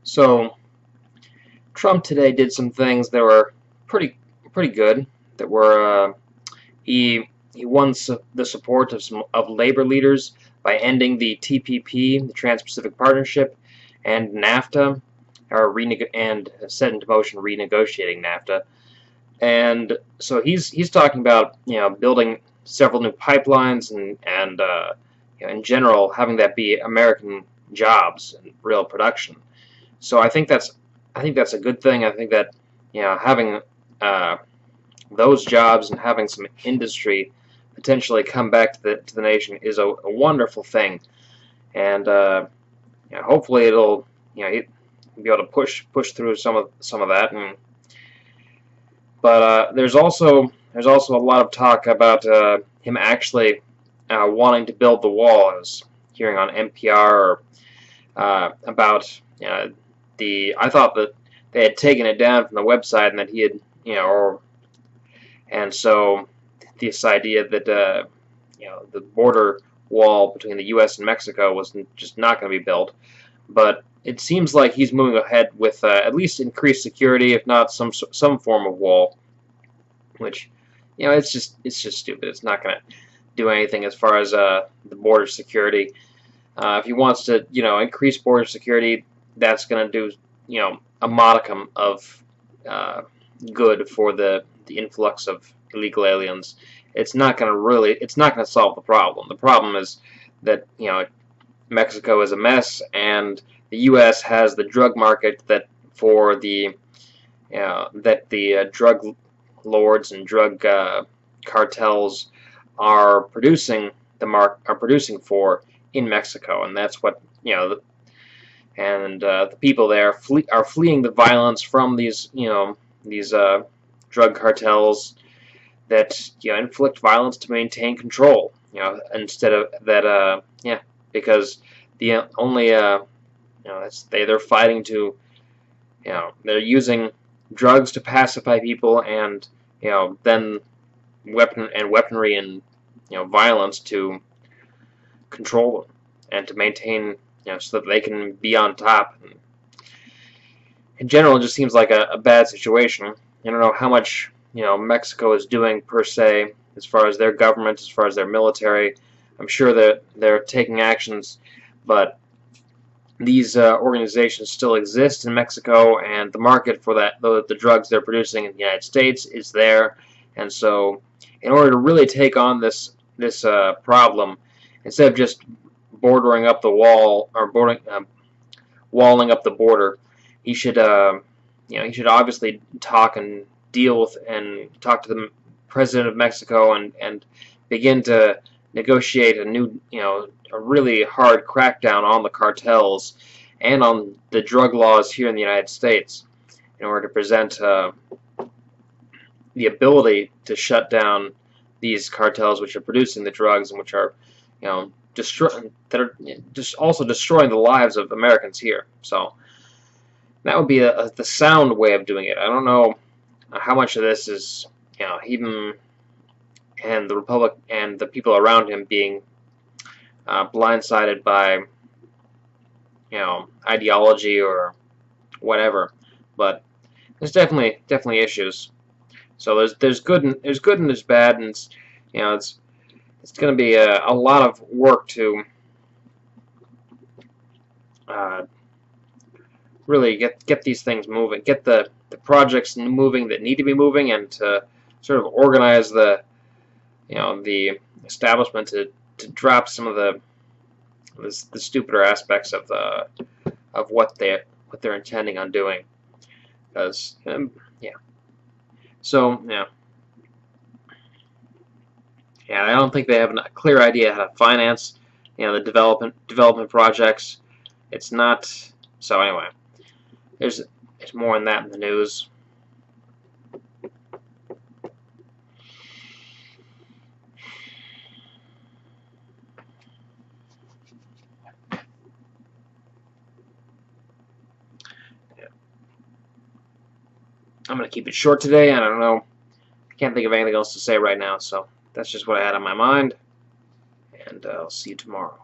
So Trump today did some things that were pretty good. That were he won the support of some labor leaders by ending the TPP, the Trans-Pacific Partnership, and NAFTA, and set into motion renegotiating NAFTA. And so he's talking about building several new pipelines and in general having that be American jobs and real production. So I think that's a good thing. I think that having uh, those jobs and having some industry potentially come back to the nation is a wonderful thing, and hopefully it'll be able to push through some of that. But there's also a lot of talk about him actually wanting to build the wall. I was hearing on NPR about I thought that they had taken it down from the website and that he had and so this idea that the border wall between the U.S. and Mexico was just not going to be built, but it seems like he's moving ahead with at least increased security, if not some form of wall, which it's just stupid. It's not going to do anything as far as the border security. If he wants to increase border security, that's going to do a modicum of good for the influx of illegal aliens. It's not going to solve the problem. The problem is that Mexico is a mess, and the U.S. has the drug market that for the drug lords and drug cartels are producing for in Mexico, and that's what the people there are fleeing the violence from these drug cartels that inflict violence to maintain control. Instead of that, because the only they're fighting to they're using drugs to pacify people, and then weaponry and violence to control them and to maintain so that they can be on top. In general, it just seems like a bad situation. I don't know how much Mexico is doing per se as far as their government, as far as their military. I'm sure that they're taking actions, but these organizations still exist in Mexico, and the market for the drugs they're producing in the United States is there. And so, in order to really take on this problem, instead of just bordering up the wall or walling up the border, he should he should obviously talk and deal with and talk to the president of Mexico and begin to negotiate a really hard crackdown on the cartels and on the drug laws here in the United States in order to present the ability to shut down these cartels which are producing the drugs and which are just also destroying the lives of Americans here. So that would be the sound way of doing it. I don't know how much of this is him and the Republic and the people around him being blindsided by ideology or whatever, but there's definitely issues. So there's good and there's bad, and it's going to be a lot of work to really get these things moving, get the projects moving that need to be moving, and to sort of organize the establishment to drop some of the stupider aspects of what they're intending on doing. Because so I don't think they have a clear idea how to finance the development projects. It's not. So anyway, there's more on that in the news. I'm going to keep it short today. I don't know. I can't think of anything else to say right now, so that's just what I had on my mind, and I'll see you tomorrow.